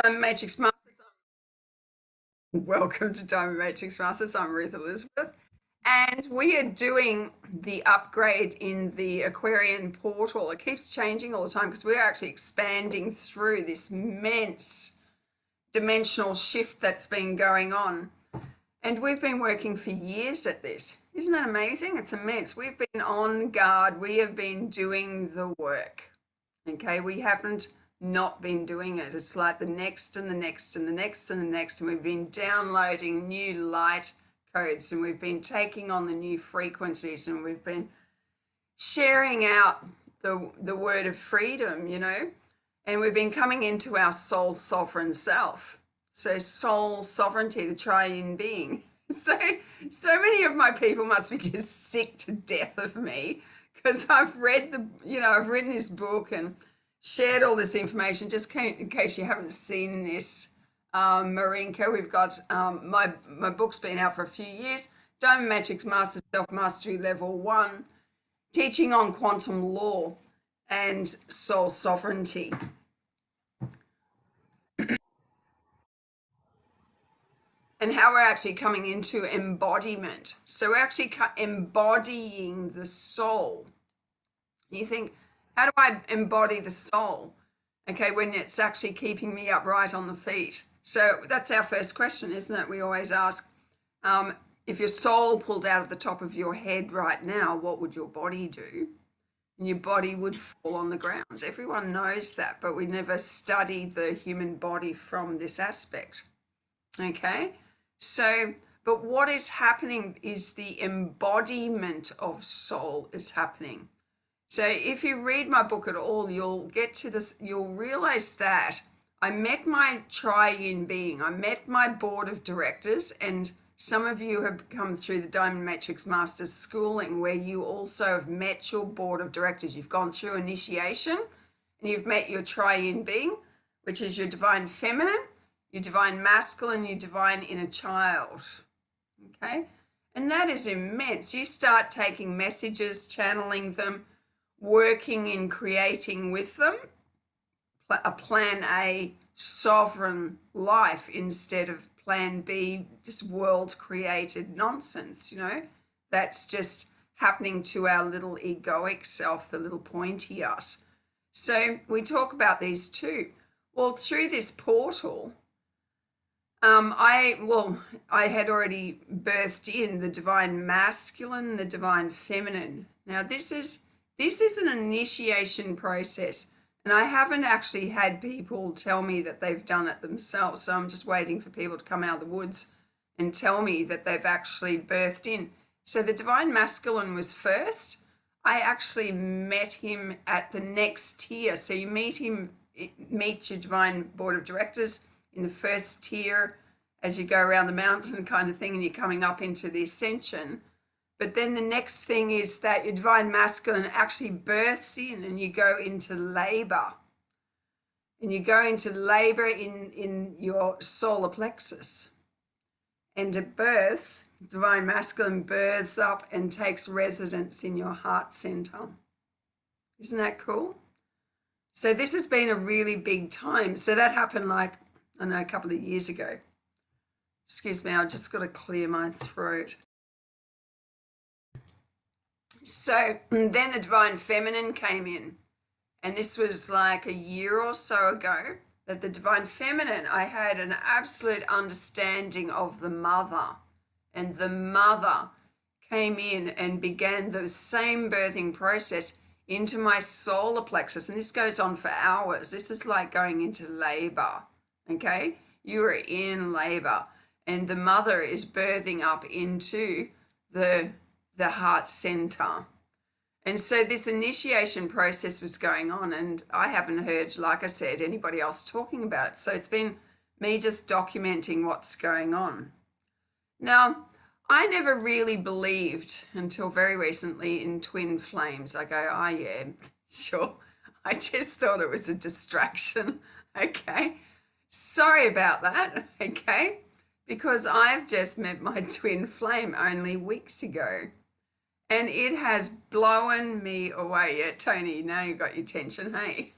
Diamond Matrix Masters. Welcome to Diamond Matrix Masters. I'm Ruth Elizabeth. And we are doing the upgrade in the Aquarian portal. It keeps changing all the time because we're actually expanding through this immense dimensional shift that's been going on. And we've been working for years at this. Isn't that amazing? It's immense. We've been on guard. We have been doing the work. Okay, we haven't not been doing it. It's like the next and the next and the next and the next. And we've been downloading new light codes and we've been taking on the new frequencies and we've been sharing out the word of freedom, and we've been coming into our soul sovereign self. So soul sovereignty, the triune being. So many of my people must be just sick to death of me because I've read I've written this book and shared all this information. Just in case you haven't seen this, Marinka, we've got my book's been out for a few years. Diamond Matrix Master Self Mastery Level 1, teaching on quantum law and soul sovereignty. And how we're actually coming into embodiment. So we're actually embodying the soul. You think, how do I embody the soul? Okay, when it's actually keeping me upright on the feet. So that's our first question, isn't it? We always ask, if your soul pulled out of the top of your head right now, what would your body do? And your body would fall on the ground. Everyone knows that, but we never study the human body from this aspect. Okay, so, but what is happening is the embodiment of soul is happening. So if you read my book at all, you'll get to this, you'll realize that I met my triune being, I met my board of directors, and some of you have come through the Diamond Matrix Masters schooling where you also have met your board of directors. You've gone through initiation and you've met your triune being, which is your divine feminine, your divine masculine, your divine inner child. Okay? And that is immense. You start taking messages, channeling them, working in creating with them a plan A sovereign life instead of plan B, just world created nonsense, that's just happening to our little egoic self, the little pointy us. So we talk about these too. Well, through this portal, I had already birthed in the divine masculine, the divine feminine. Now this is an initiation process, and I haven't actually had people tell me that they've done it themselves. So I'm just waiting for people to come out of the woods and tell me that they've actually birthed in. So the divine masculine was first. I actually met him at the next tier. So you meet your divine board of directors in the first tier as you go around the mountain kind of thing, and you're coming up into the ascension. But then the next thing is that your divine masculine actually births in and you go into labor. And you go into labor in your solar plexus. And it births, divine masculine births up and takes residence in your heart center. Isn't that cool? So this has been a really big time. So that happened a couple of years ago. Excuse me, I just got to clear my throat. So then the divine feminine came in, and this was like a year or so ago that the divine feminine, I had an absolute understanding of the mother, and the mother came in and began the same birthing process into my solar plexus. And this goes on for hours. This is like going into labor. Okay, you are in labor, and the mother is birthing up into the heart center. And so this initiation process was going on, and I haven't heard, like I said, anybody else talking about it. So it's been me just documenting what's going on. Now, I never really believed until very recently in twin flames. I go, oh yeah, sure. I just thought it was a distraction. Okay. Sorry about that. Okay. Because I've just met my twin flame only weeks ago. And it has blown me away. Yeah, Tony, now you got your attention, hey?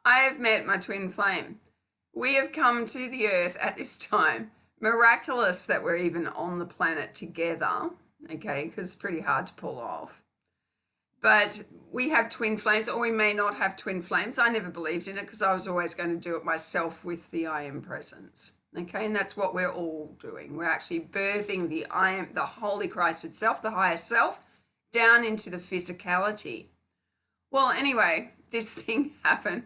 I have met my twin flame. We have come to the earth at this time. Miraculous that we're even on the planet together, okay, because it's pretty hard to pull off. But we have twin flames, or we may not have twin flames. I never believed in it because I was always going to do it myself with the I am presence. Okay, and that's what we're all doing. We're actually birthing the I am, the Holy Christ itself, the higher self, down into the physicality. Well, anyway, this thing happened,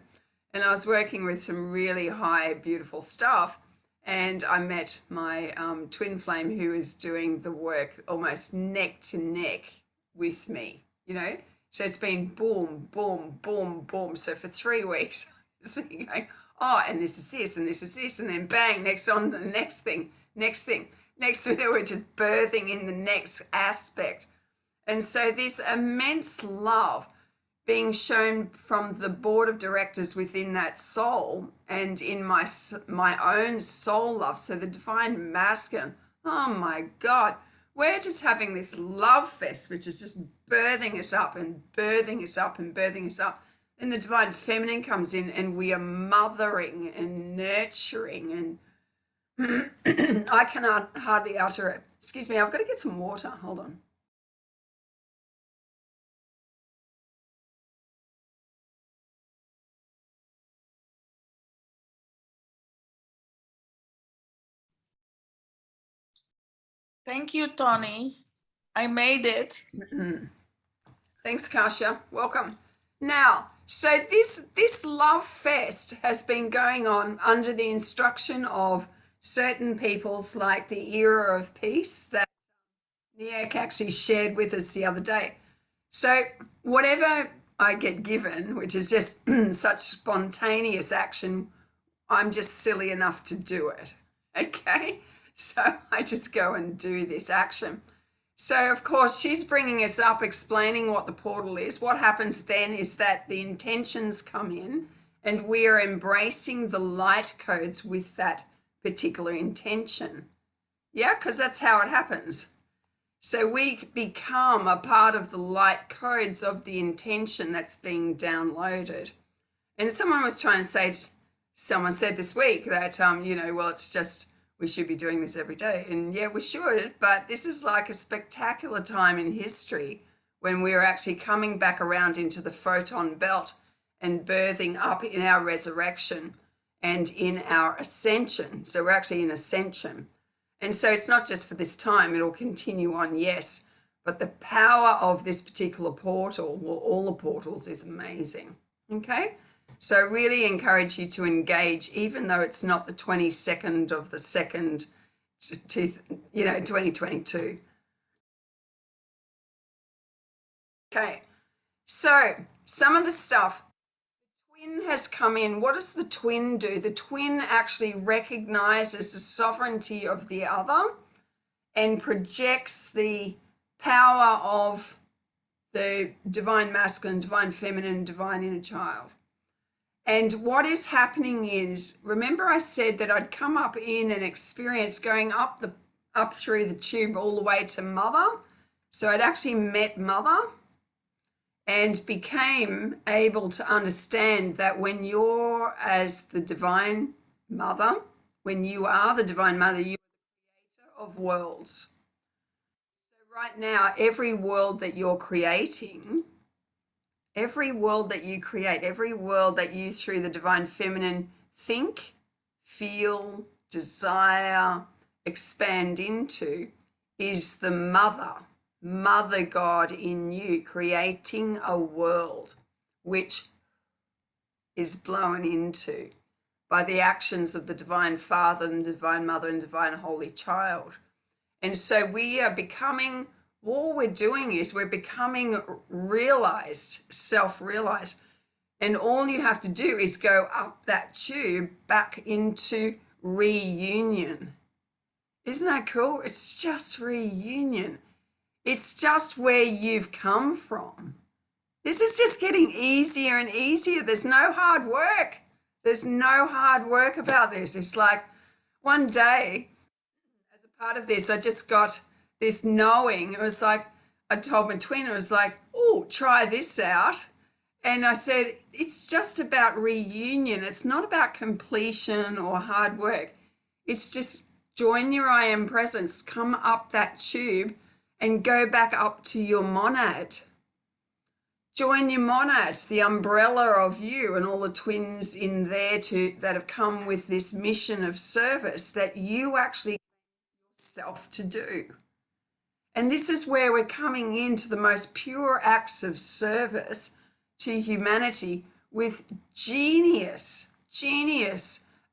and I was working with some really high, beautiful stuff, and I met my twin flame who is doing the work almost neck to neck with me, you know? So it's been boom, boom, boom, boom. So for 3 weeks, it's been going, oh, and this is this, and this is this, and then bang, next on the next thing, next thing. Next minute, we're just birthing in the next aspect. And so this immense love being shown from the board of directors within that soul and in my own soul love, so the divine masculine, oh my God, we're just having this love fest, which is just birthing us up and birthing us up and birthing us up. And the divine feminine comes in and we are mothering and nurturing, and I cannot hardly utter it. Excuse me, I've got to get some water. Hold on. Thank you, Tony. I made it. Thanks, Kasia. Welcome. Now, so this love fest has been going on under the instruction of certain peoples, like the Era of Peace that Niak actually shared with us the other day. So whatever I get given, which is just such spontaneous action, I'm just silly enough to do it. Okay? So I just go and do this action. So, of course, she's bringing us up, explaining what the portal is. What happens then is that the intentions come in and we are embracing the light codes with that particular intention. Yeah, because that's how it happens. So we become a part of the light codes of the intention that's being downloaded. And someone was trying to say, someone said this week that, well, it's just, we should be doing this every day. And yeah, we should, but this is like a spectacular time in history when we're actually coming back around into the photon belt and birthing up in our resurrection and in our ascension. So we're actually in ascension. And so it's not just for this time, it'll continue on, yes, but the power of this particular portal, well, all the portals, is amazing. Okay? So I really encourage you to engage, even though it's not the 22nd of the 2nd to 2022. Okay, so some of the stuff, the twin has come in. What does the twin do? The twin actually recognizes the sovereignty of the other and projects the power of the divine masculine, divine feminine, divine inner child. And what is happening is, remember I said that I'd come up in an experience going up through the tube all the way to mother. So I'd actually met mother and became able to understand that when you're as the divine mother, when you are the divine mother, you are the creator of worlds. So right now, every world that you're creating, every world that you create, every world that you through the divine feminine think, feel, desire, expand into is the mother God in you creating a world which is blown into by the actions of the divine Father and divine Mother and divine Holy Child. And so we are becoming, all we're doing is we're becoming realized, self-realized. And all you have to do is go up that tube back into reunion. Isn't that cool? It's just reunion. It's just where you've come from. This is just getting easier and easier. There's no hard work. There's no hard work about this. It's like one day, as a part of this, I just got this knowing. It was like, I told my twin, it was like, oh, try this out. And I said, it's just about reunion. It's not about completion or hard work. It's just join your I am presence, come up that tube and go back up to your monad. Join your monad, the umbrella of you and all the twins in there that have come with this mission of service that you actually yourself to do. And this is where we're coming into the most pure acts of service to humanity with genius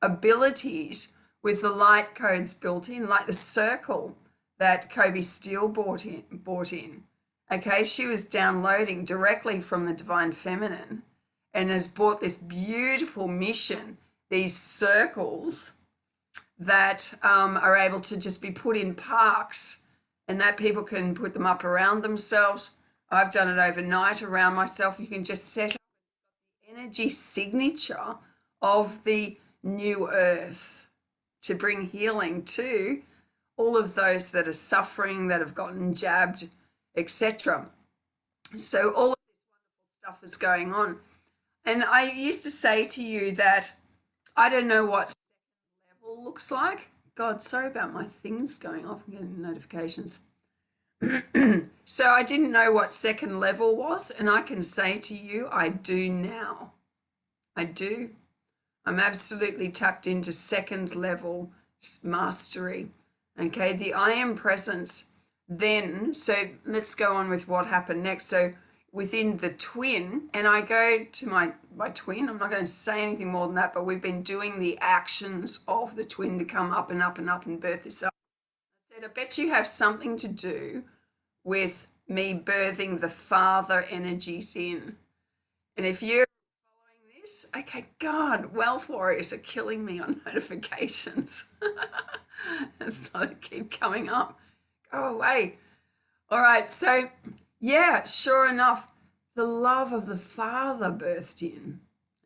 abilities with the light codes built in, like the circle that Kobe Steele brought in. Okay, she was downloading directly from the Divine Feminine and has brought this beautiful mission, these circles that are able to just be put in parks and that people can put them up around themselves. I've done it overnight around myself. You can just set up the energy signature of the new earth to bring healing to all of those that are suffering, that have gotten jabbed, etc. So all of this wonderful stuff is going on. And I used to say to you that I don't know what level looks like. God, sorry about my things going off. I'm getting notifications. So I didn't know what second level was, and I can say to you, I do now. I do. I'm absolutely tapped into second level mastery. Okay, the I am presence. Then, so let's go on with what happened next. So within the twin, and I go to my twin, I'm not going to say anything more than that, but we've been doing the actions of the twin to come up and up and up and birth this up. I said, I bet you have something to do with me birthing the father energies in. And if you're following this, okay, God, wealth warriors are killing me on notifications. And so they keep coming up. Go away. All right, so yeah, sure enough, the love of the Father birthed in.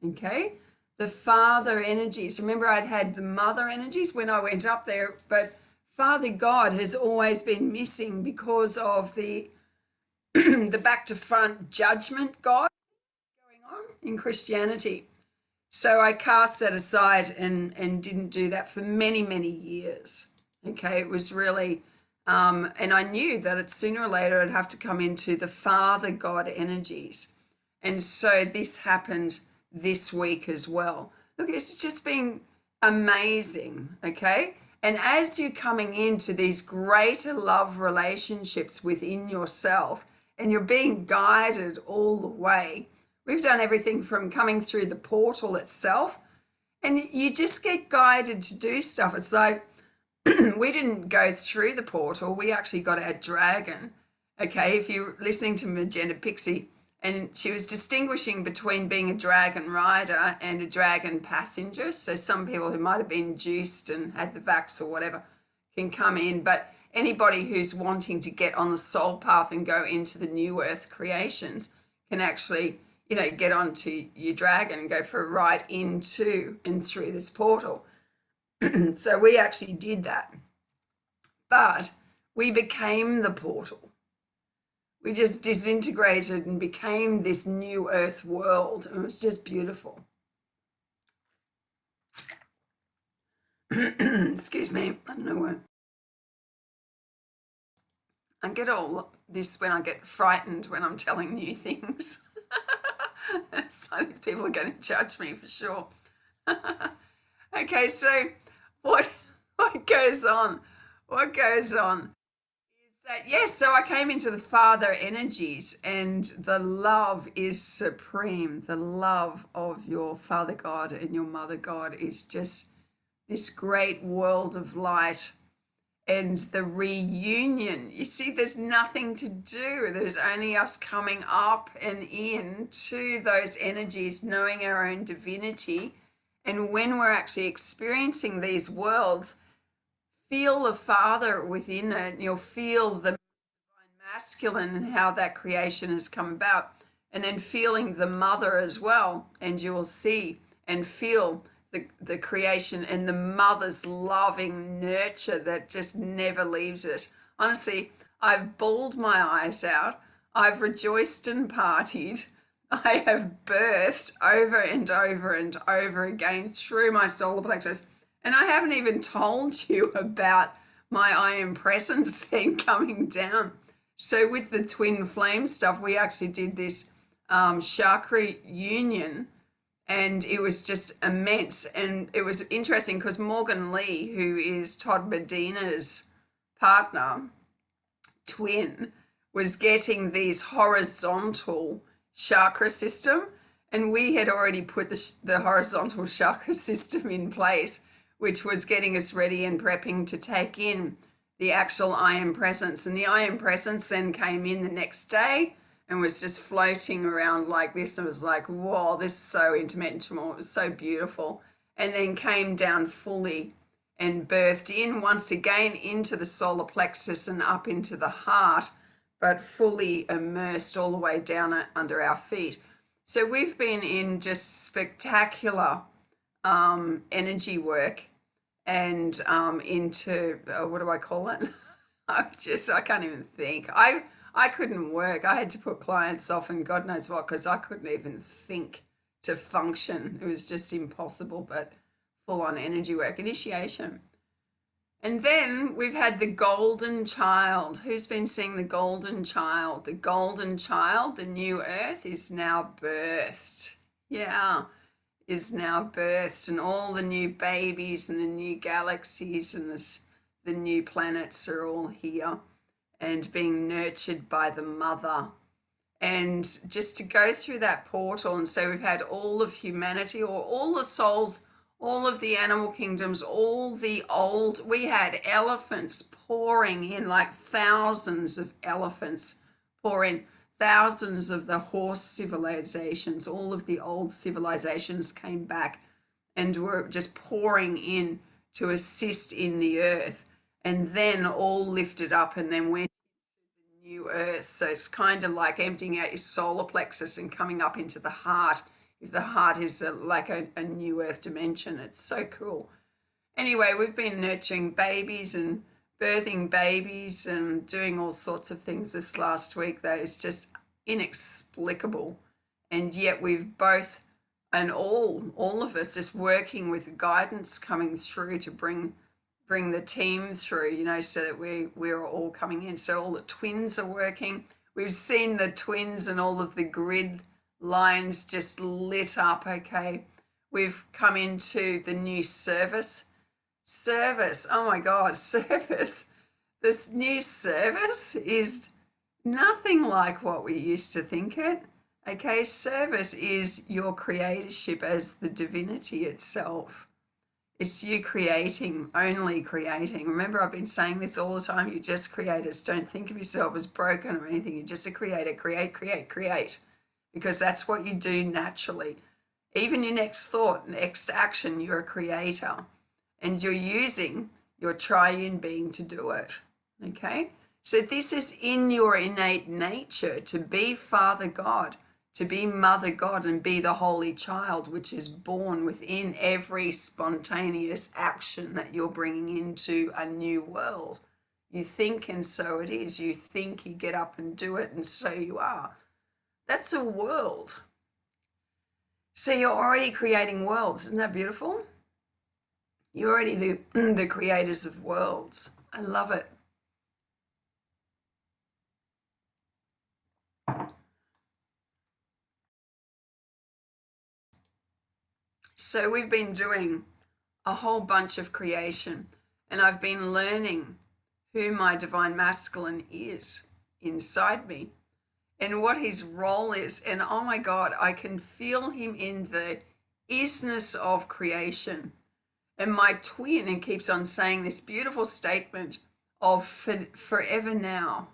Okay, the Father energies. Remember, I'd had the Mother energies when I went up there, but Father God has always been missing because of the the back to front judgment God going on in Christianity. So I cast that aside and didn't do that for many years. Okay, it was really and I knew that it sooner or later I'd have to come into the Father God energies. And so this happened this week as well. Look, it's just been amazing, okay? And as you're coming into these greater love relationships within yourself and you're being guided all the way, we've done everything from coming through the portal itself, and you just get guided to do stuff. It's like, we didn't go through the portal. We actually got our dragon. Okay, if you're listening to Magenta Pixie, and she was distinguishing between being a dragon rider and a dragon passenger. So some people who might have been juiced and had the vax or whatever can come in, but anybody who's wanting to get on the soul path and go into the new earth creations can actually, you know, get onto your dragon and go for a ride into and through this portal. So we actually did that, but we became the portal. We just disintegrated and became this new earth world, and it was just beautiful. Excuse me, I don't know what. I get all this when I get frightened when I'm telling new things. So these people are going to judge me for sure. Okay, so what goes on? What goes on is that, yes, so I came into the Father energies, and the love is supreme. The love of your Father God and your Mother God is just this great world of light. And the reunion, you see, there's nothing to do. There's only us coming up and in to those energies, knowing our own divinity. And when we're actually experiencing these worlds, feel the Father within it. You'll feel the divine masculine and how that creation has come about. And then feeling the Mother as well. And you will see and feel the creation and the mother's loving nurture that just never leaves it. Honestly, I've bawled my eyes out. I've rejoiced and partied. I have birthed over and over and over again through my solar plexus. And I haven't even told you about my I am presence thing coming down. So with the twin flame stuff, we actually did this chakra union, and it was just immense. And it was interesting because Morgan Lee, who is Todd Medina's partner, twin, was getting these horizontal chakra system, and we had already put the horizontal chakra system in place, which was getting us ready and prepping to take in the actual I am presence. And the I am presence then came in the next day and was just floating around like this. And was like, whoa, this is so interdimensional. It was so beautiful. And then came down fully and birthed in once again into the solar plexus and up into the heart, but fully immersed all the way down under our feet. So we've been in just spectacular energy work and into what do I call it? I can't even think. I couldn't work. I had to put clients off and God knows what, because I couldn't even think to function. It was just impossible, but full on energy work, initiation. And then we've had the golden child. Who's been seeing the golden child? The golden child, the new earth, is now birthed. Yeah, is now birthed, and all the new babies and the new galaxies and the new planets are all here and being nurtured by the mother. And just to go through that portal, and so we've had all of humanity, or all the souls, all of the animal kingdoms, all the old, we had elephants pouring in, like thousands of elephants pour in, thousands of the horse civilizations, all of the old civilizations came back and were just pouring in to assist in the earth, and then all lifted up and then went into the new earth. So it's kind of like emptying out your solar plexus and coming up into the heart. If the heart is like a new earth dimension, it's so cool. Anyway, we've been nurturing babies and birthing babies and doing all sorts of things this last week that is just inexplicable. And yet we've both, and all of us, just working with guidance coming through to bring the team through, you know, so that we're all coming in. So all the twins are working. We've seen the twins and all of the grid lines just lit up. Okay, we've come into the new service. Oh my God, service. This new service is nothing like what we used to think it. Okay, service is your creatorship as the divinity itself. It's you creating, only creating. Remember, I've been saying this all the time. You're just creators. Don't think of yourself as broken or anything. You're just a creator. Create, create, create. Because that's what you do naturally. Even your next thought, next action, you're a creator. And you're using your triune being to do it. Okay? So this is in your innate nature to be Father God, to be Mother God, and be the Holy Child, which is born within every spontaneous action that you're bringing into a new world. You think, and so it is. You think, you get up and do it, and so you are. That's a world. So you're already creating worlds. Isn't that beautiful? You're already the creators of worlds. I love it. So we've been doing a whole bunch of creation, and I've been learning who my divine masculine is inside me and what his role is. And oh my God, I can feel him in the isness of creation. And my twin, and keeps on saying this beautiful statement of forever now.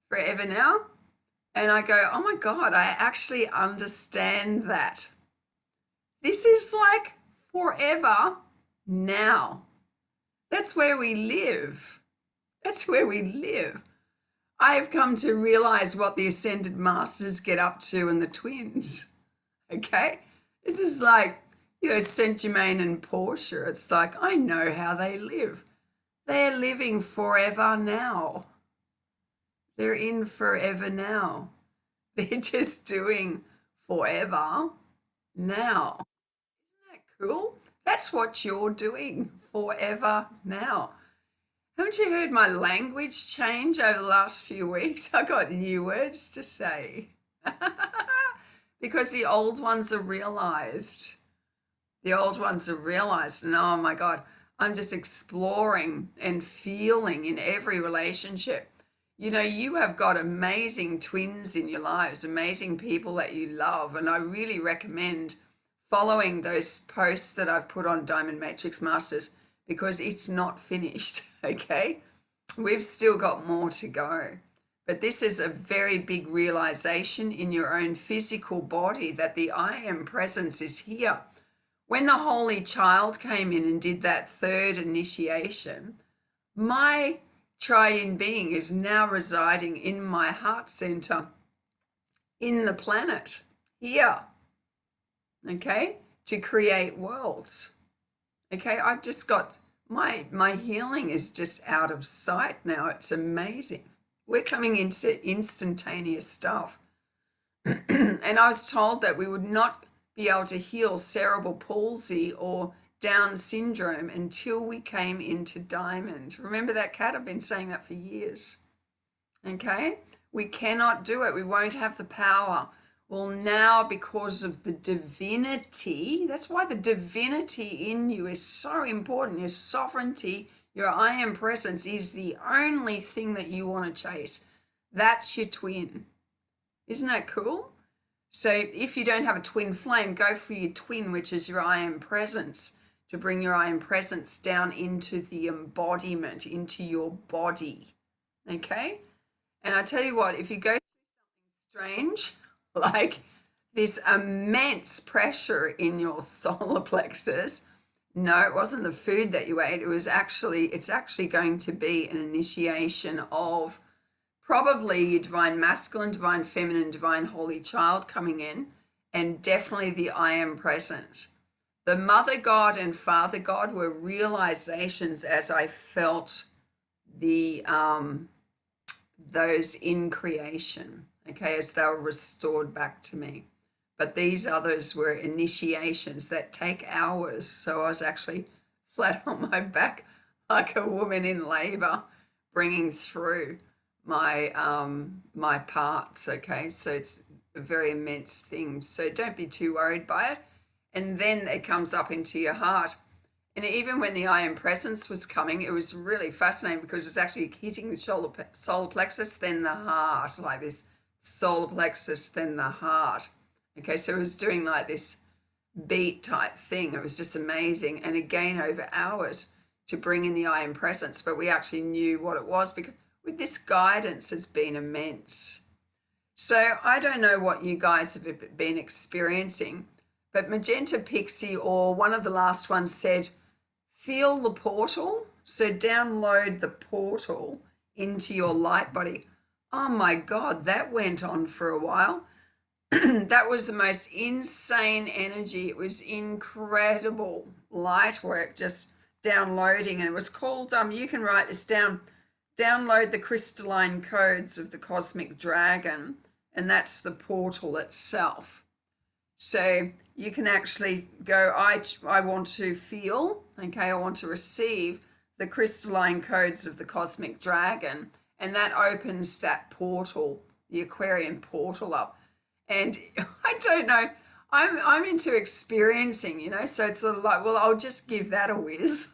Forever now. And I go, oh my God, I actually understand that. This is like forever now. That's where we live. That's where we live. I have come to realize what the Ascended Masters get up to and the twins. Okay? This is like, you know, Saint Germain and Portia. It's like, I know how they live. They're living forever now. They're in forever now. They're just doing forever now. Isn't that cool? That's what you're doing forever now. Haven't you heard my language change over the last few weeks? I got new words to say because the old ones are realized. The old ones are realized, and oh my God, I'm just exploring and feeling in every relationship. You know, you have got amazing twins in your lives, amazing people that you love, and I really recommend following those posts that I've put on Diamond Matrix Masters because it's not finished, okay? We've still got more to go. But this is a very big realization in your own physical body that the I am presence is here. When the Holy Child came in and did that third initiation, my triune being is now residing in my heart center in the planet here, okay, to create worlds. Okay, I've just got my healing is just out of sight now. It's amazing. We're coming into instantaneous stuff. And I was told that we would not be able to heal cerebral palsy or Down syndrome until we came into Diamond. Remember that, Kat? I've been saying that for years. Okay? We cannot do it. We won't have the power. Well, now because of the divinity, that's why the divinity in you is so important. Your sovereignty, your I am presence is the only thing that you want to chase. That's your twin. Isn't that cool? So if you don't have a twin flame, go for your twin, which is your I am presence, to bring your I am presence down into the embodiment, into your body. Okay? And I tell you what, if you go through something strange, like this immense pressure in your solar plexus, no, it wasn't the food that you ate. It's actually going to be an initiation of probably your divine masculine, divine feminine, divine holy child coming in, and definitely the I am present. The mother God and father God were realizations as I felt the those in creation, okay, as they were restored back to me. But these others were initiations that take hours. So I was actually flat on my back like a woman in labor, bringing through my my parts. Okay, so it's a very immense thing. So don't be too worried by it. And then it comes up into your heart. And even when the I am presence was coming, it was really fascinating because it's actually hitting the solar plexus, then the heart, like this solar plexus, then the heart. Okay, so it was doing like this beat type thing. It was just amazing. And again, over hours to bring in the I am presence, but we actually knew what it was because with this guidance has been immense. So I don't know what you guys have been experiencing, but Magenta Pixie or one of the last ones said, feel the portal. So download the portal into your light body. Oh my God, that went on for a while. That was the most insane energy. It was incredible light work, just downloading. And it was called, you can write this down, download the crystalline codes of the cosmic dragon. And that's the portal itself. So you can actually go, I want to feel, okay, I want to receive the crystalline codes of the cosmic dragon. And that opens that portal, the Aquarian portal up. And I don't know, I'm into experiencing, you know, so it's sort of like, well, I'll just give that a whiz.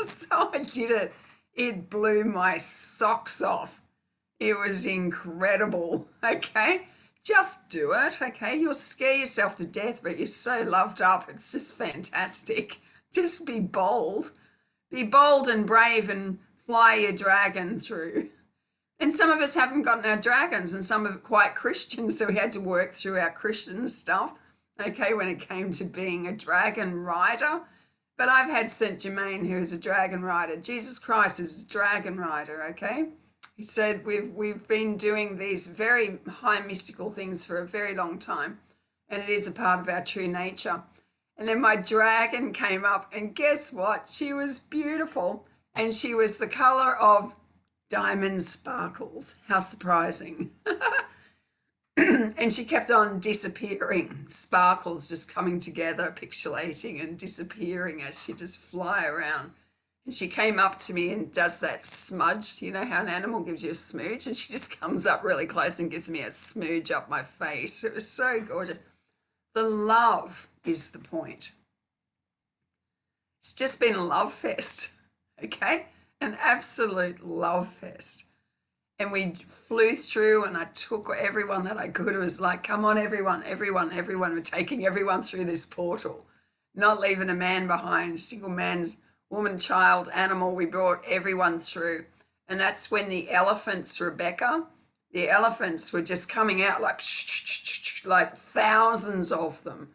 So I did it. It blew my socks off. It was incredible, okay? Just do it, okay? You'll scare yourself to death, but you're so loved up. It's just fantastic. Just be bold. Be bold and brave and fly your dragon through. And some of us haven't gotten our dragons, and some are quite Christian, so we had to work through our Christian stuff, okay, when it came to being a dragon rider. But I've had Saint Germain, who is a dragon rider. Jesus Christ is a dragon rider, okay? He said we've been doing these very high mystical things for a very long time, and it is a part of our true nature. And then my dragon came up, and guess what? She was beautiful, and she was the color of diamond sparkles. How surprising. And she kept on disappearing, sparkles just coming together, pixelating and disappearing as she just fly around. And she came up to me and does that smudge. You know how an animal gives you a smooch? And she just comes up really close and gives me a smooch up my face. It was so gorgeous. The love is the point. It's just been a love fest, okay? An absolute love fest. And we flew through, and I took everyone that I could. It was like, come on, everyone, everyone, everyone. We're taking everyone through this portal, not leaving a man behind, single man, woman, child, animal. We brought everyone through. And that's when the elephants, Rebecca, the elephants were just coming out like thousands of them.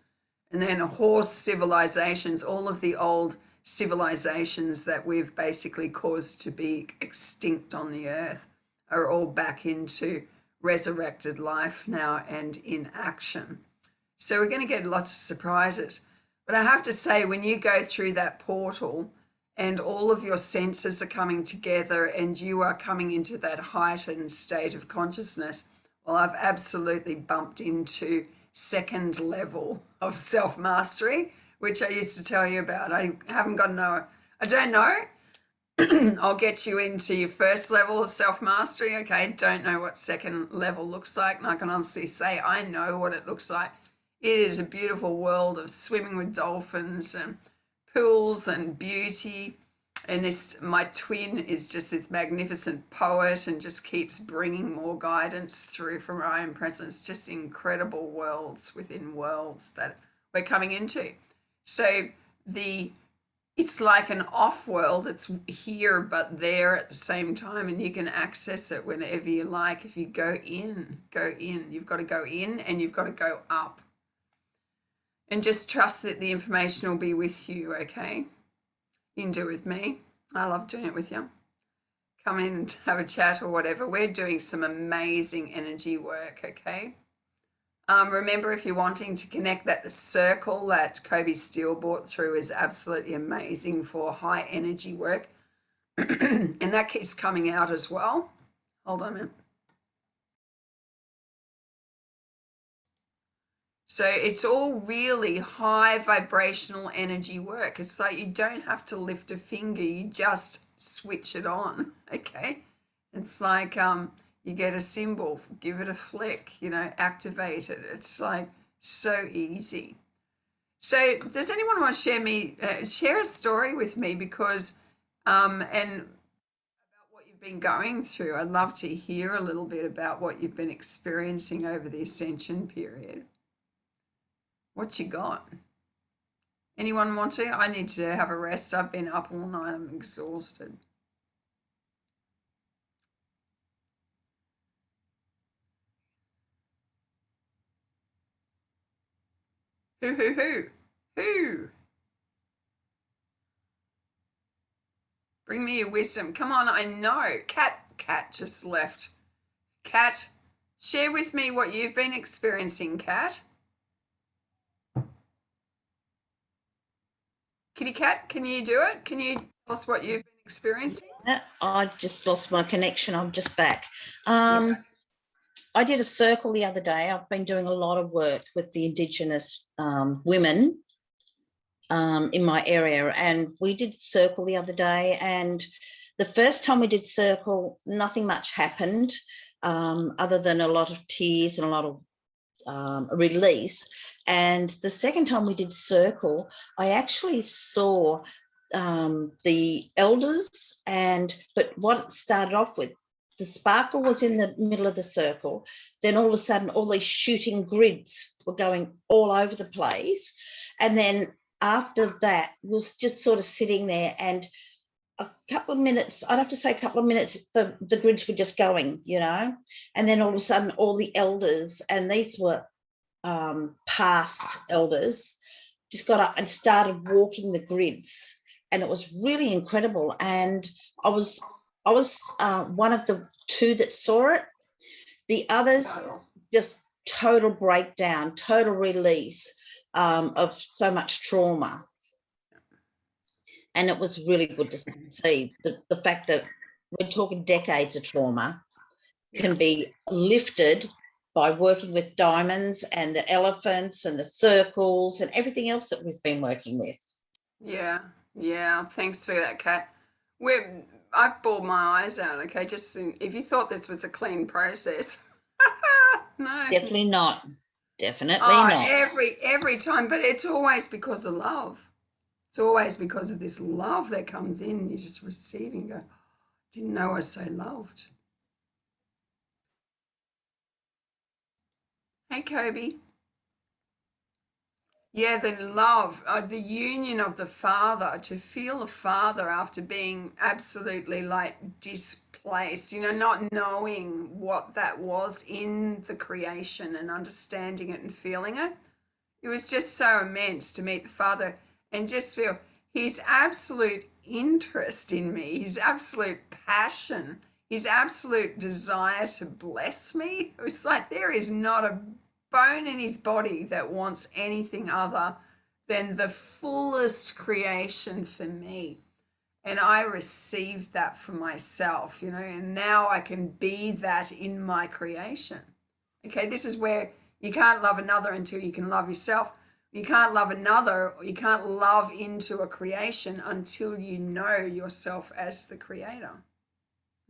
And then horse civilizations, all of the old civilizations that we've basically caused to be extinct on the earth are all back into resurrected life now and in action. So we're going to get lots of surprises. But I have to say, when you go through that portal and all of your senses are coming together and you are coming into that heightened state of consciousness, well, I've absolutely bumped into second level of self-mastery, which I used to tell you about. I haven't got I don't know. I'll get you into your first level of self-mastery. Okay, don't know what second level looks like. And I can honestly say I know what it looks like. It is a beautiful world of swimming with dolphins and pools and beauty. And this, my twin is just this magnificent poet and just keeps bringing more guidance through from our own presence. Just incredible worlds within worlds that we're coming into. So it's like an off world. It's here but there at the same time, and you can access it whenever you like. If you go in. You've got to go in and you've got to go up. And just trust that the information will be with you, okay? You can do it with me. I love doing it with you. Come in and have a chat or whatever. We're doing some amazing energy work, okay? Remember, if you're wanting to connect, that the circle that Kobe Steele brought through is absolutely amazing for high energy work. And that keeps coming out as well. Hold on a minute. So it's all really high vibrational energy work. It's like you don't have to lift a finger, you just switch it on, okay? It's like you get a symbol, give it a flick, activate it. It's like so easy. So does anyone want to share a story with me? Because and about what you've been going through. I'd love to hear a little bit about what you've been experiencing over the ascension period. What you got? Anyone want to? I need to have a rest. I've been up all night. I'm exhausted. Who? Bring me your wisdom. Come on, I know. Cat just left. Cat, share with me what you've been experiencing, Cat. Kitty Cat, can you do it? Can you tell us what you've been experiencing? I just lost my connection. I'm just back. I did a circle the other day. I've been doing a lot of work with the Indigenous women in my area, and we did circle the other day. And the first time we did circle, nothing much happened other than a lot of tears and a lot of release. And the second time we did circle, I actually saw the elders, but what it started off with, the sparkle was in the middle of the circle. Then all of a sudden, all these shooting grids were going all over the place. And then after that, we was just sort of sitting there, and a couple of minutes, I'd have to say a couple of minutes, the grids were just going, and then all of a sudden, all the elders, and these were past elders, just got up and started walking the grids. And it was really incredible. And I was one of the two that saw it. The others, just total breakdown, total release of so much trauma. And it was really good to see the fact that we're talking decades of trauma can be lifted by working with diamonds and the elephants and the circles and everything else that we've been working with. Yeah, yeah. Thanks for that, Kat. I've bawled my eyes out. Okay, if you thought this was a clean process, no. Definitely not. Definitely Oh, not. every time, but it's always because of love. It's always because of this love that comes in, and you just receive and go, didn't know I was so loved. Hey, Kobe. Yeah, the love, the union of the father, to feel the father after being absolutely like displaced, not knowing what that was in the creation and understanding it and feeling it. It was just so immense to meet the father and just feel his absolute interest in me, his absolute passion, his absolute desire to bless me. It was like there is not a bone in his body that wants anything other than the fullest creation for me. And I received that for myself, and now I can be that in my creation. Okay, this is where you can't love another until you can love yourself. You can't love another, or you can't love into a creation until you know yourself as the creator.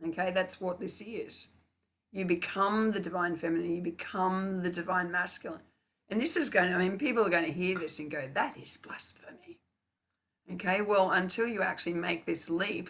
Okay, that's what this is. You become the divine feminine, you become the divine masculine. And this is people are going to hear this and go, that is blasphemy. Okay, well, until you actually make this leap,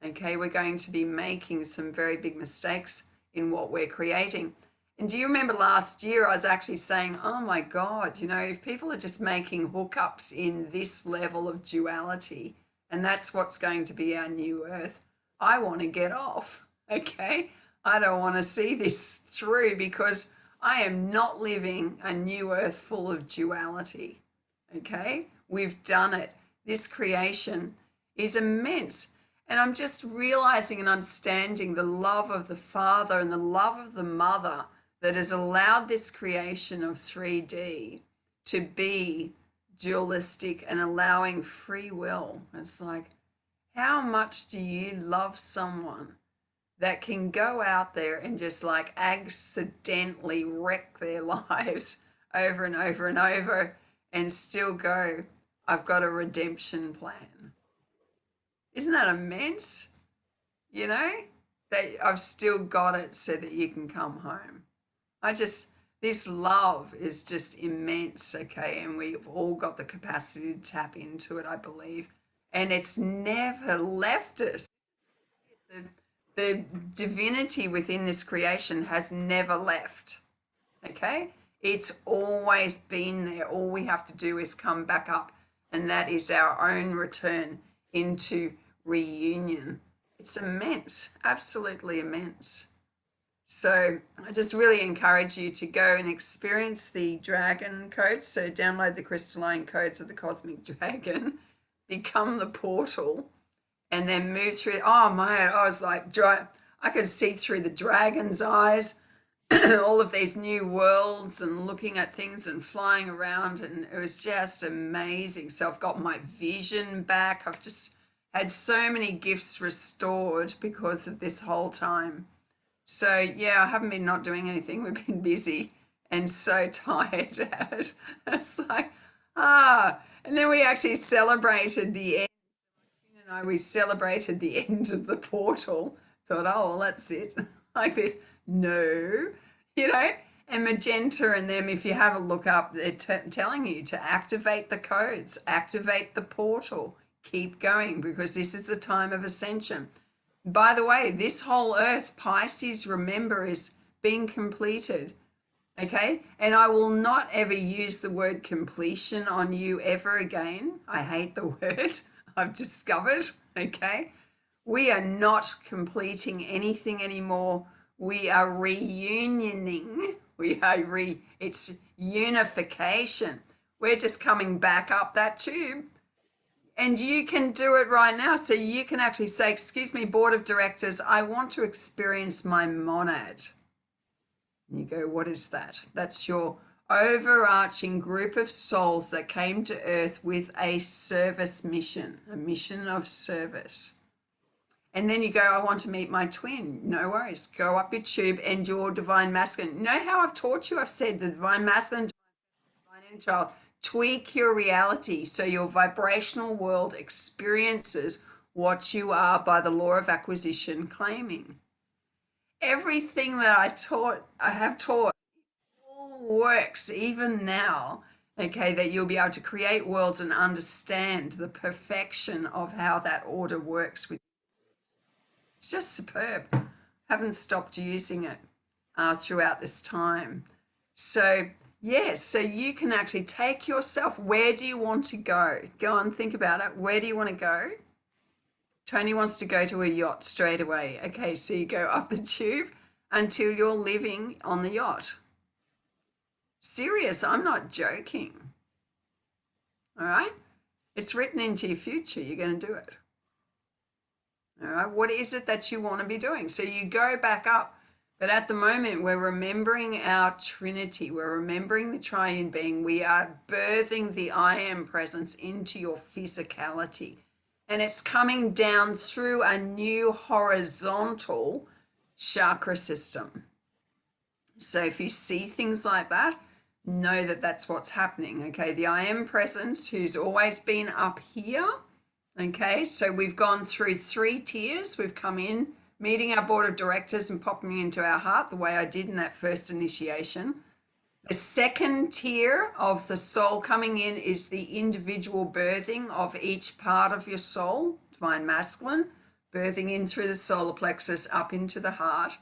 okay, we're going to be making some very big mistakes in what we're creating. And do you remember last year I was actually saying, oh my God, if people are just making hookups in this level of duality, and that's what's going to be our new earth, I want to get off, okay? I don't want to see this through because I am not living a new earth full of duality, okay? We've done it. This creation is immense. And I'm just realizing and understanding the love of the Father and the love of the Mother that has allowed this creation of 3D to be dualistic and allowing free will. It's like, how much do you love someone that can go out there and just like accidentally wreck their lives over and over and over and still go, I've got a redemption plan? Isn't that immense? That I've still got it so that you can come home. This love is just immense, okay? And we've all got the capacity to tap into it, I believe. And it's never left us. The divinity within this creation has never left, okay? It's always been there. All we have to do is come back up, and that is our own return into reunion. It's immense, absolutely immense. So I just really encourage you to go and experience the dragon codes. So download the crystalline codes of the cosmic dragon, become the portal, and then move through. Oh my, I was like, I could see through the dragon's eyes, all of these new worlds and looking at things and flying around. And it was just amazing. So I've got my vision back. I've just had so many gifts restored because of this whole time. So yeah, I haven't been not doing anything. We've been busy and so tired at it. It's like, and then we actually celebrated the end. We celebrated the end of the portal. Thought, oh, well, that's it. Like this. No, and Magenta and them, if you have a look up, they're telling you to activate the codes, activate the portal, keep going because this is the time of ascension. By the way, this whole earth, Pisces, remember, is being completed. Okay. And I will not ever use the word completion on you ever again. I hate the word. I've discovered. Okay. We are not completing anything anymore. We are reunioning. It's unification. We're just coming back up that tube. And you can do it right now. So you can actually say, excuse me, board of directors, I want to experience my monad. And you go, what is that? That's your overarching group of souls that came to earth with a service mission, a mission of service. And then you go, I want to meet my twin. No worries. Go up your tube and your divine masculine. You know how I've taught you? I've said the divine masculine, divine inner child. Tweak your reality so your vibrational world experiences what you are by the law of acquisition claiming. Everything that I have taught, all works even now. Okay, that you'll be able to create worlds and understand the perfection of how that order works with. It's just superb. Haven't stopped using it throughout this time. So yes, so you can actually take yourself. Where do you want to go? Go on, think about it. Where do you want to go? Tony wants to go to a yacht straight away. Okay, so you go up the tube until you're living on the yacht. Serious, I'm not joking. All right? It's written into your future. You're going to do it. All right, what is it that you want to be doing? So you go back up. But at the moment, we're remembering our Trinity. We're remembering the triune being. We are birthing the I am presence into your physicality. And it's coming down through a new horizontal chakra system. So if you see things like that, know that that's what's happening. Okay, the I am presence, who's always been up here. Okay, so we've gone through 3 tiers. We've come in, meeting our board of directors and popping into our heart the way I did in that first initiation. The second tier of the soul coming in is the individual birthing of each part of your soul, divine masculine, birthing in through the solar plexus up into the heart.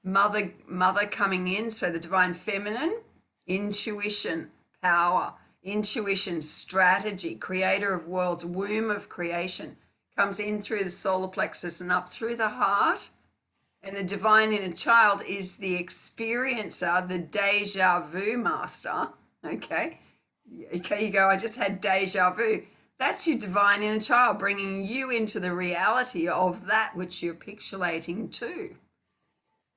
Mother coming in, so the divine feminine, intuition, power, intuition, strategy, creator of worlds, womb of creation, comes in through the solar plexus and up through the heart. And the divine inner child is the experiencer, the deja vu master. Okay, you go, I just had deja vu. That's your divine inner child bringing you into the reality of that which you're pixelating to.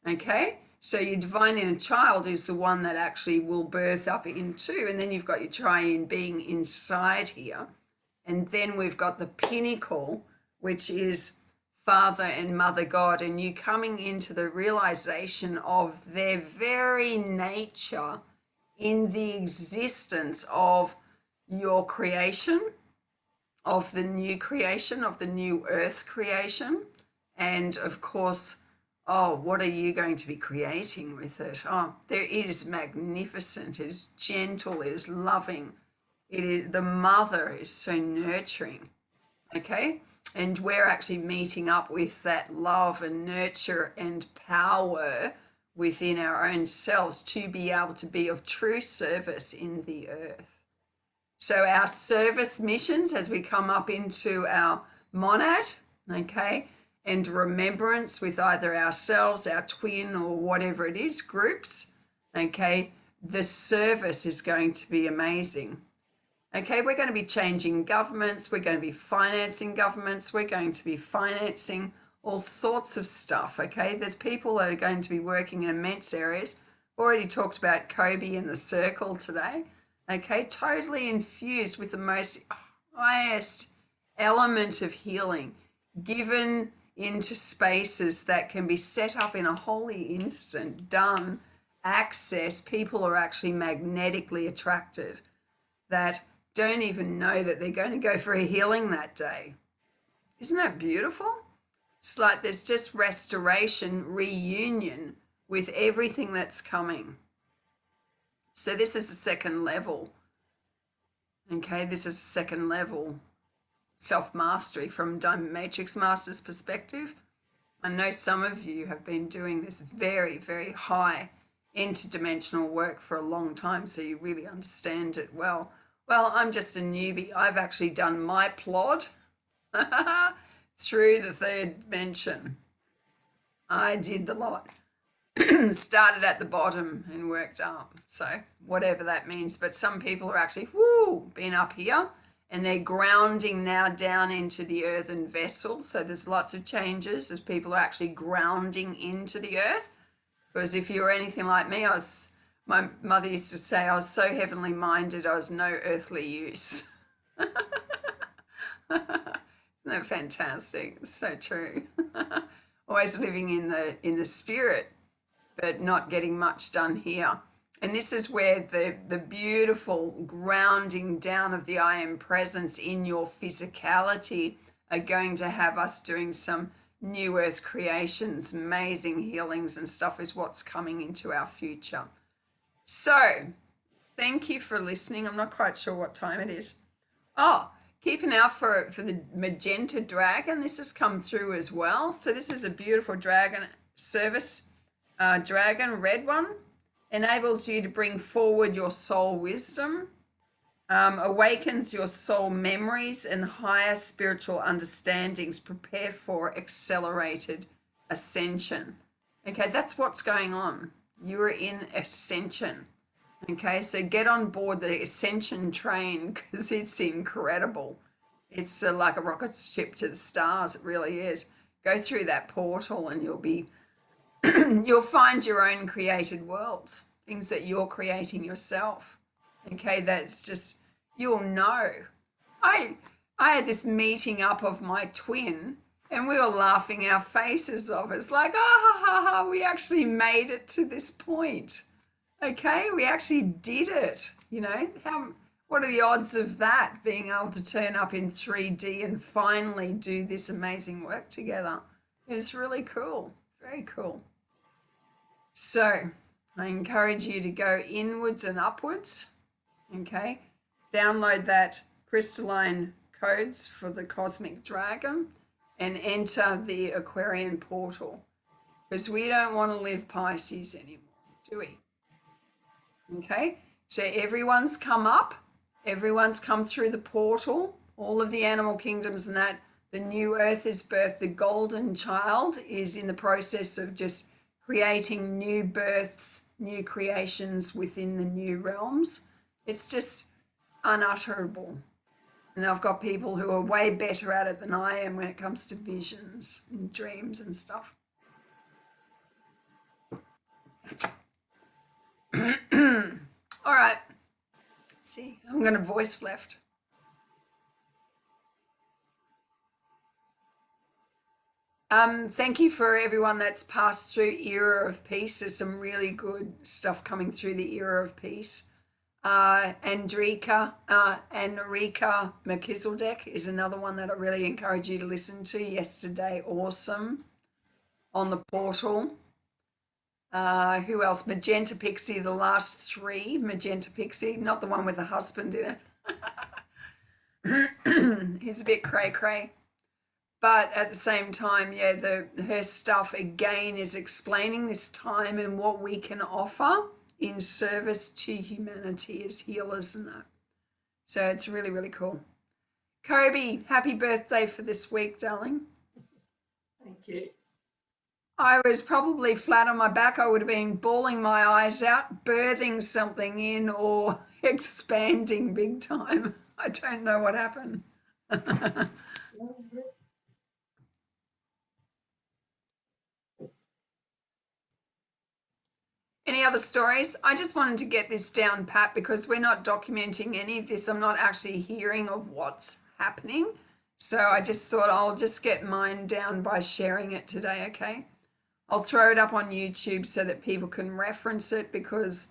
Okay, so your divine inner child is the one that actually will birth up into, and then you've got your triune being inside here. And then we've got the pinnacle, which is Father and Mother God, and you coming into the realization of their very nature in the existence of your creation, of the new earth creation, and of course, oh, what are you going to be creating with it? Oh, it is magnificent, it is gentle, it is loving, it is, the mother is so nurturing, okay? And we're actually meeting up with that love and nurture and power within our own selves to be able to be of true service in the earth. So our service missions as we come up into our monad, okay, and remembrance with either ourselves, our twin, or whatever it is, groups, okay, the service is going to be amazing. Okay, we're going to be changing governments, we're going to be financing governments, we're going to be financing all sorts of stuff, okay? There's people that are going to be working in immense areas. Already talked about Kobe in the circle today, okay? Totally infused with the most highest element of healing, given into spaces that can be set up in a holy instant, done, access. People are actually magnetically attracted that don't even know that they're going to go for a healing that day. Isn't that beautiful? It's like there's just restoration, reunion with everything that's coming. So this is the second level. Okay, this is second level self-mastery from Diamond Matrix Master's perspective. I know some of you have been doing this very, very high interdimensional work for a long time, so you really understand it well. Well, I'm just a newbie. I've actually done my plod through the third dimension. I did the lot. Started at the bottom and worked up. So whatever that means. But some people are actually, been up here and they're grounding now down into the earthen vessel. So there's lots of changes as people are actually grounding into the earth. Because if you were anything like me, my mother used to say I was so heavenly minded, I was no earthly use. Isn't that fantastic? It's so true. Always living in the spirit, but not getting much done here. And this is where the beautiful grounding down of the I am presence in your physicality are going to have us doing some new earth creations, amazing healings and stuff is what's coming into our future. So thank you for listening. I'm not quite sure what time it is. Oh, keep an eye for the magenta dragon. This has come through as well. So this is a beautiful dragon service dragon, red one. Enables you to bring forward your soul wisdom, awakens your soul memories and higher spiritual understandings, prepare for accelerated ascension. Okay, that's what's going on. You are in ascension. Okay, so get on board the ascension train because it's incredible. It's like a rocket ship to the stars. It really is. Go through that portal and you'll find your own created worlds, things that you're creating yourself. Okay, that's just, you'll know. I had this meeting up of my twin and we were laughing our faces off. It's like, ha ha ha, we actually made it to this point. Okay, we actually did it. You know, what are the odds of that being able to turn up in 3D and finally do this amazing work together? It was really cool, very cool. So I encourage you to go inwards and upwards. Okay, download that crystalline codes for the cosmic dragon and enter the Aquarian portal because we don't want to live Pisces anymore, do we? Okay, so everyone's come up, everyone's come through the portal, all of the animal kingdoms and that. The new earth is birthed. The golden child is in the process of just creating new births, new creations within the new realms. It's just unutterable. And I've got people who are way better at it than I am when it comes to visions and dreams and stuff. All right. Let's see, I'm going to voice left. Thank you for everyone that's passed through Era of Peace. There's some really good stuff coming through the Era of Peace. Andrika and Narika McKizzledek is another one that I really encourage you to listen to. Yesterday, awesome. On the portal. Who else? Magenta Pixie, the last three. Magenta Pixie, not the one with the husband in it. He's a bit cray-cray. But at the same time, yeah, her stuff again is explaining this time and what we can offer in service to humanity as healers and that. So it's really, really cool. Kobe, happy birthday for this week, darling. Thank you. I was probably flat on my back. I would have been bawling my eyes out, birthing something in or expanding big time. I don't know what happened. Any other stories? I just wanted to get this down pat because we're not documenting any of this. I'm not actually hearing of what's happening. So I just thought I'll just get mine down by sharing it today, okay? I'll throw it up on YouTube so that people can reference it because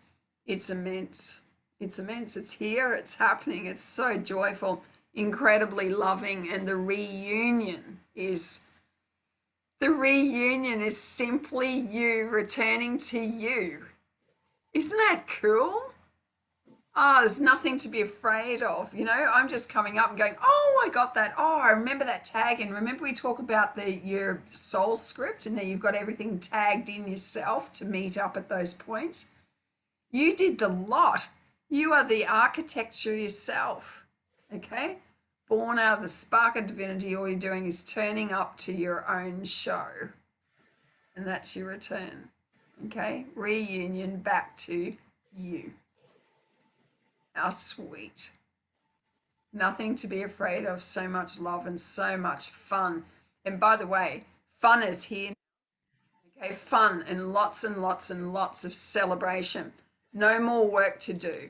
it's immense. It's immense. It's here. It's happening. It's so joyful, incredibly loving. And the reunion is simply you returning to you. Isn't that cool? Oh, there's nothing to be afraid of. You know, I'm just coming up and going, oh, I got that. Oh, I remember that tag. And remember we talk about your soul script and then you've got everything tagged in yourself to meet up at those points. You did the lot. You are the architecture yourself. Okay? Born out of the spark of divinity, all you're doing is turning up to your own show. And that's your return. Okay? Reunion back to you. How sweet. Nothing to be afraid of, so much love and so much fun. And by the way, fun is here. Okay, fun and lots and lots and lots of celebration. No more work to do.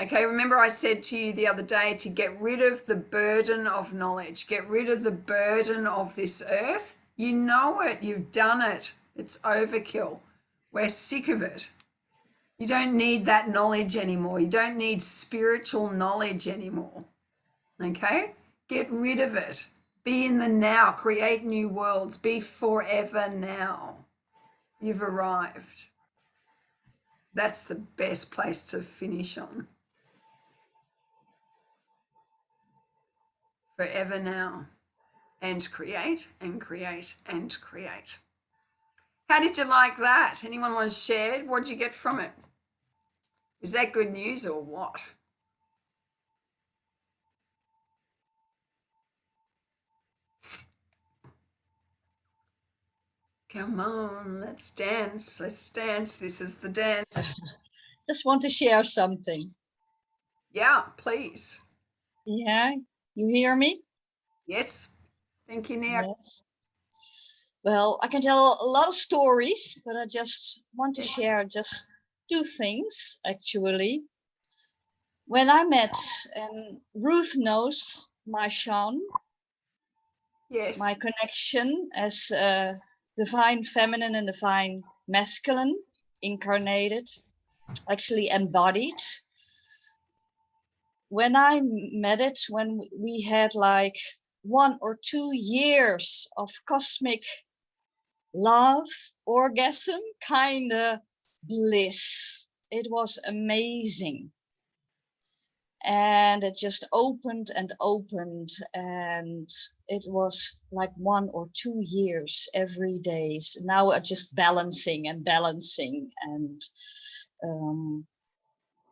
Okay, remember I said to you the other day to get rid of the burden of knowledge, get rid of the burden of this earth You know it. You've done it. It's overkill. We're sick of it. You don't need that knowledge anymore. You don't need spiritual knowledge anymore. Okay? Get rid of it. Be in the now. Create new worlds. Be forever now. You've arrived. That's the best place to finish on. Forever now. And create and create and create. How did you like that? Anyone want to share? What did you get from it? Is that good news or what? Come on, let's dance. Let's dance. This is the dance. Just want to share something. Yeah, please. Yeah, you hear me? Yes. Thank you, Nick. Yes. Well, I can tell a lot of stories, but I just want to Yes. share just two things, actually. When I met, and Ruth knows my Sean, Yes. my connection as divine feminine and divine masculine, incarnated, actually embodied. When I met it, when we had like 1 or 2 years of cosmic love, orgasm, kind of bliss. It was amazing. And it just opened and opened, and it was like 1 or 2 years every day. So now I'm just balancing and balancing, and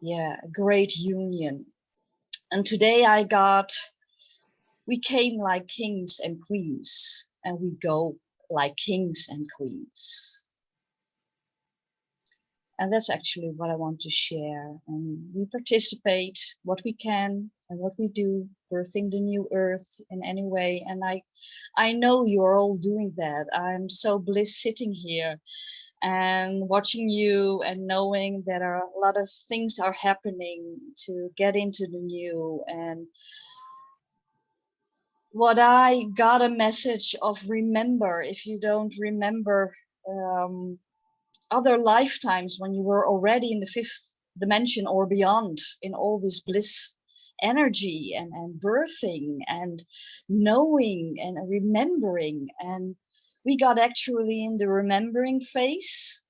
yeah, a great union. And today we came like kings and queens, and we go like kings and queens. And that's actually what I want to share. And we participate what we can and what we do, birthing the new earth in any way. And I know you're all doing that. I'm so bliss sitting here and watching you and knowing that a lot of things are happening to get into the new. And what I got a message of, remember, if you don't remember other lifetimes when you were already in the 5th dimension or beyond, in all this bliss energy and birthing and knowing and remembering. And we got actually in the remembering phase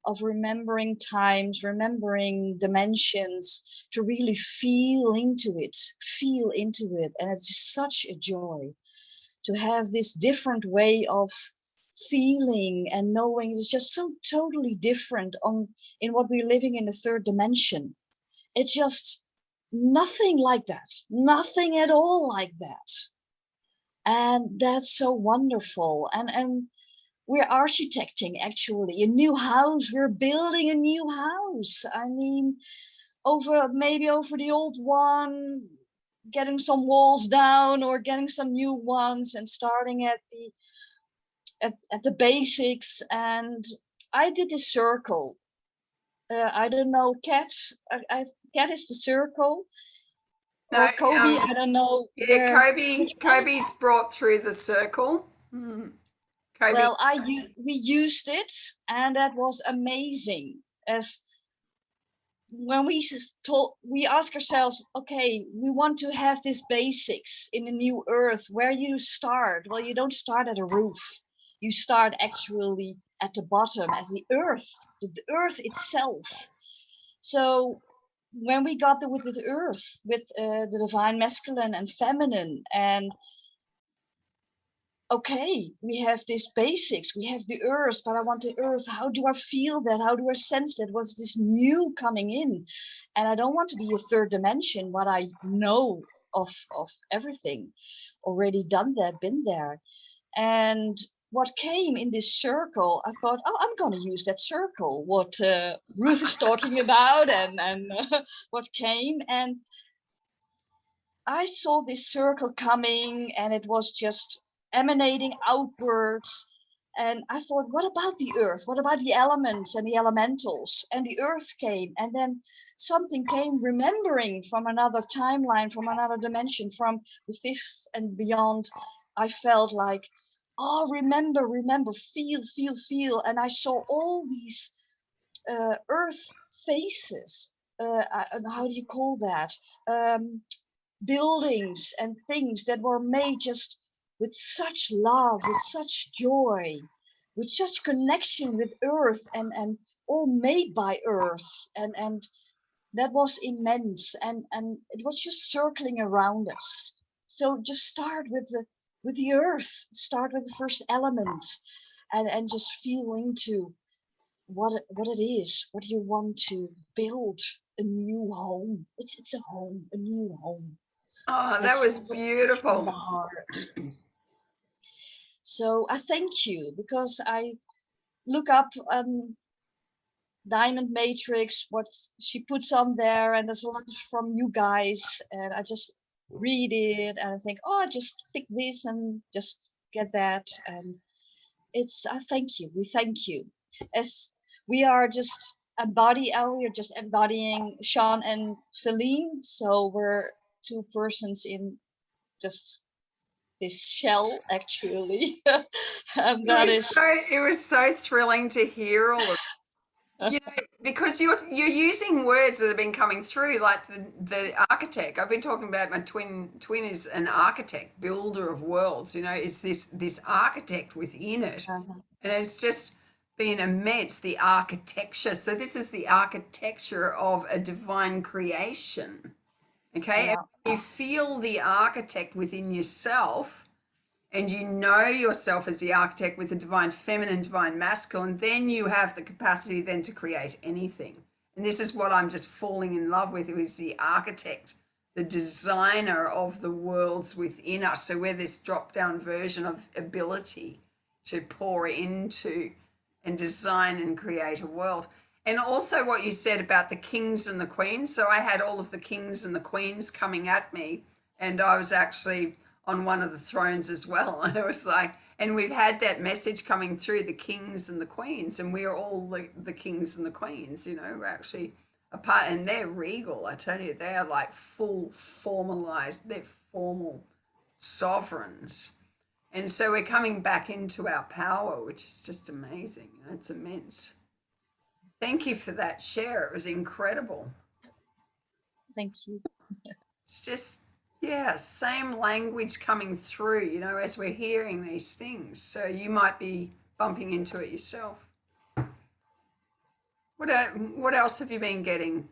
of remembering times, remembering dimensions, to really feel into it. And it's such a joy to have this different way of feeling and knowing. Is just so totally different in what we're living in the 3rd dimension. It's just nothing like that, nothing at all like that. And that's so wonderful. And we're architecting actually a new house. We're building a new house. I mean, maybe over the old one, getting some walls down or getting some new ones, and starting at the basics. And I did a circle. I don't know, Cat. Cat is the circle, No, or Kobe. I don't know yeah, where. Kobe's brought through the circle. Kobe. Well, we used it, and that was amazing. As when we ask ourselves, okay, we want to have this basics in a new earth. Where you start? Well, you don't start at a roof. You start actually at the bottom, at the earth itself. So when we got there with the earth, with the divine masculine and feminine, and okay, we have this basics, we have the earth, but I want the earth. How do I feel that? How do I sense that? What's this new coming in? And I don't want to be a 3rd dimension, what I know of everything. Already done that, been there. And what came in this circle, I thought, oh, I'm going to use that circle, what Ruth is talking about, and what came. And I saw this circle coming, and it was just emanating outwards. And I thought, what about the earth? What about the elements and the elementals? And the earth came, and then something came, remembering from another timeline, from another dimension, from the 5th and beyond. I felt like, oh, remember, feel. And I saw all these earth faces. How do you call that? Buildings and things that were made just with such love, with such joy, with such connection with earth, and all made by earth. And that was immense, and it was just circling around us. So just start with the earth, start with the first element, and just feel into what it is, what you want to build. A new home. It's a home, a new home. Oh, that was That's from the beautiful. heart. So I thank you, because I look up Diamond Matrix, what she puts on there, and there's a lot from you guys, and I just read it and I think, oh, just pick this and just get that. And it's, I thank you. We thank you. As we are just we are just embodying Sean and Feline, so we're two persons in just this shell, actually. And that is It was so thrilling to hear all of, you know, because you're using words that have been coming through, like the architect. I've been talking about my twin is an architect, builder of worlds. You know, it's this architect within it, and it's just been immense, the architecture. So this is the architecture of a divine creation. Okay, and yeah, you feel the architect within yourself, and you know yourself as the architect with the divine feminine, divine masculine, then you have the capacity then to create anything. And this is what I'm just falling in love with, is the architect, the designer of the worlds within us. So we're this drop down version of ability to pour into and design and create a world. And also what you said about the kings and the queens. So I had all of the kings and the queens coming at me, and I was actually on one of the thrones as well. And it was like, and we've had that message coming through, the kings and the queens, and we are all the kings and the queens, you know, we're actually a part, and they're regal. I tell you, they are like full formalized, they're formal sovereigns. And so we're coming back into our power, which is just amazing. You know, it's immense. Thank you for that share. It was incredible. thank you. It's just, yeah, same language coming through, you know, as we're hearing these things. So you might be bumping into it yourself. What else have you been getting?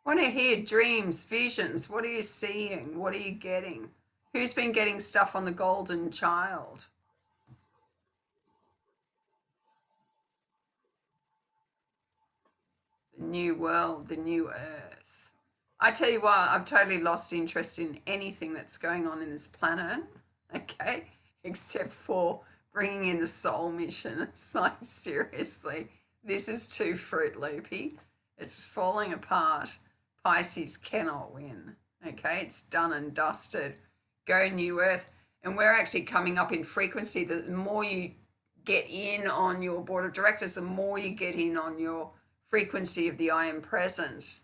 I want to hear dreams, visions. What are you seeing? What are you getting? Who's been getting stuff on the golden child? The new world, the new earth. I tell you what, I've totally lost interest in anything that's going on in this planet, okay, except for bringing in the soul mission. It's like, seriously, this is too Fruit Loopy. It's falling apart. Pisces cannot win, okay? It's done and dusted. Go new earth. And we're actually coming up in frequency. The more you get in on your board of directors, the more you get in on your frequency of the I am presence,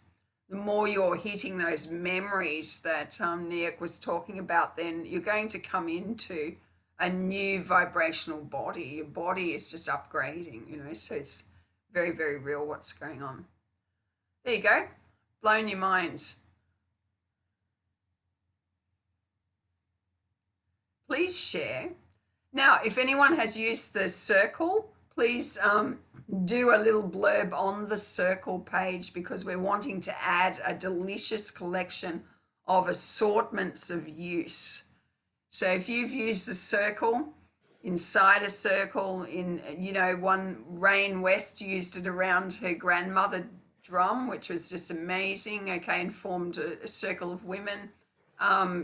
the more you're hitting those memories that Niak was talking about, then you're going to come into a new vibrational body. Your body is just upgrading, you know, so it's very, very real what's going on. There you go. Blown your minds. Please share. Now, if anyone has used the circle, please do a little blurb on the circle page, because we're wanting to add a delicious collection of assortments of use. So if you've used the circle, inside a circle, in, you know, one Rain West used it around her grandmother drum, which was just amazing, okay, and formed a circle of women.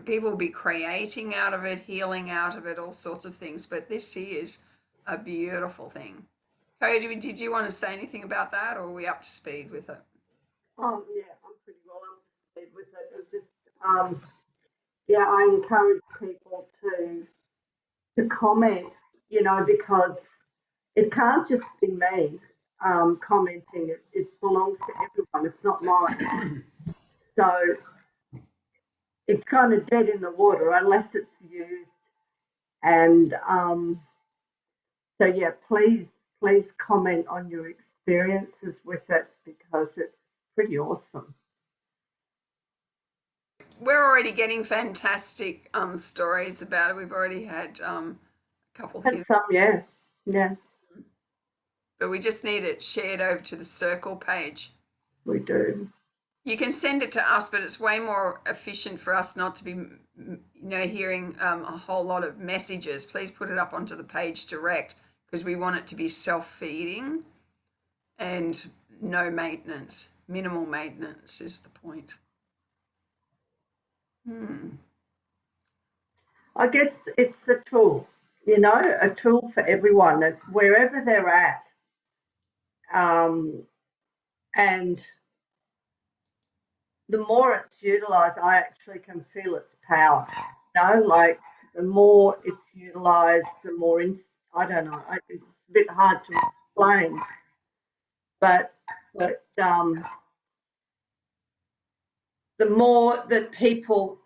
People will be creating out of it, healing out of it, all sorts of things, but this is a beautiful thing. Cody, did you want to say anything about that, or are we up to speed with it? Yeah, I'm pretty well up to speed with it. It was just, yeah, I encourage people to comment, you know, because it can't just be me commenting. It belongs to everyone. It's not mine. So it's kind of dead in the water unless it's used. And So yeah, please comment on your experiences with it because it's pretty awesome. We're already getting fantastic stories about it. We've already had a couple here, And some, yeah, yeah, but we just need it shared over to the circle page. we do. You can send it to us, but it's way more efficient for us not to be, hearing a whole lot of messages. Please put it up onto the page direct because we want it to be self-feeding and no maintenance. Minimal maintenance is the point. I guess it's a tool, a tool for everyone, wherever they're at. And the more it's utilised, I actually can feel its power. Like the more it's utilised, the more, I don't know, it's a bit hard to explain, but the more that people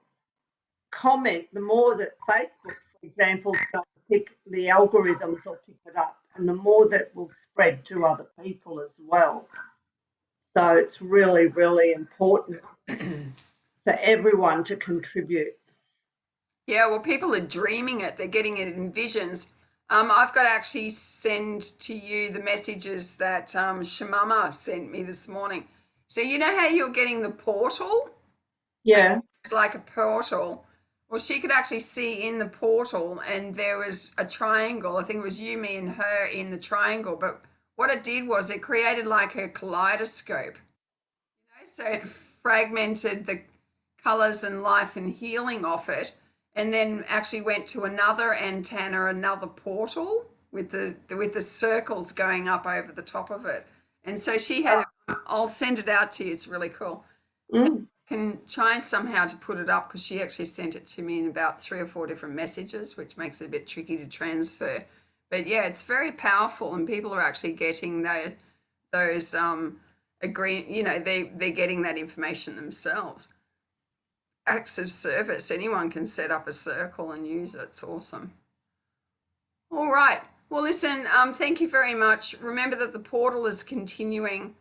comment, the more that Facebook, for example, the algorithms will pick it up, and the more that will spread to other people as well. So it's really, really important for everyone to contribute. Yeah, well, people are dreaming it. They're getting it in visions. I've got to actually send to you the messages that Shamama sent me this morning. So you know how you're getting the portal? Yeah. It's like a portal. Well, she could actually see in the portal, and there was a triangle. I think it was you, me, and her in the triangle. But what it did was it created like a kaleidoscope. So it fragmented the colors and life and healing off it, and then actually went to another antenna, another portal with the circles going up over the top of it. And so she had. I'll send it out to you. It's really cool. Mm. Can try somehow to put it up because she actually sent it to me in about 3 or 4 different messages, which makes it a bit tricky to transfer. But yeah, it's very powerful, and people are actually getting those agree. They're getting that information themselves. Acts of service. Anyone can set up a circle and use it. It's awesome. All right. Well, listen. Thank you very much. Remember that the portal is continuing.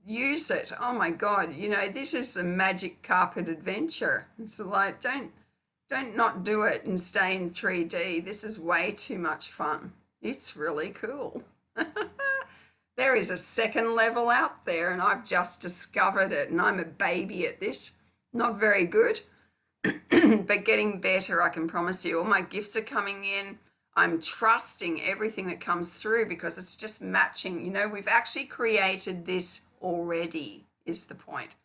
Use it. Oh my God, this is a magic carpet adventure. It's like, don't not do it and stay in 3D. This is way too much fun. It's really cool. There is a second level out there, and I've just discovered it, and I'm a baby at this. Not very good, but getting better, I can promise you. All my gifts are coming in. I'm trusting everything that comes through because it's just matching. We've actually created this already, is the point.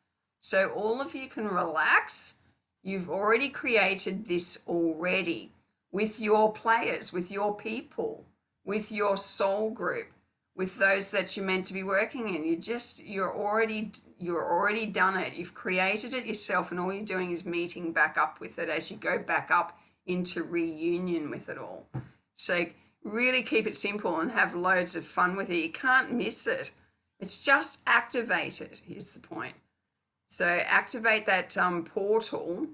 So all of you can relax. You've already created this already with your players, with your people, with your soul group, with those that you're meant to be working in. You're already done it. You've created it yourself, and all you're doing is meeting back up with it as you go back up into reunion with it all. So really keep it simple and have loads of fun with it. You can't miss it. It's just activate it is the point. So activate that portal,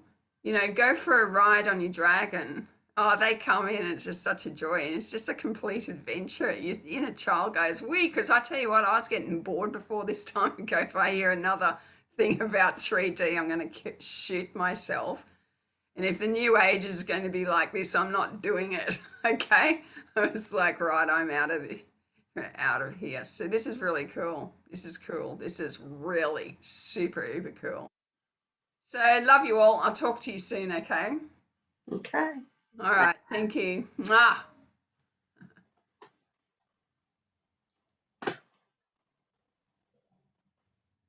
go for a ride on your dragon. Oh, they come in, it's just such a joy, and it's just a complete adventure. Your inner child goes, because I tell you what, I was getting bored before this time ago. If I hear another thing about 3D, I'm going to shoot myself. And if the new age is going to be like this, I'm not doing it, okay? I was like, right, I'm out of here. So this is really cool. This is cool. This is really super uber cool. So love you all. I'll talk to you soon, okay? Okay. All right. Thank you. Mwah.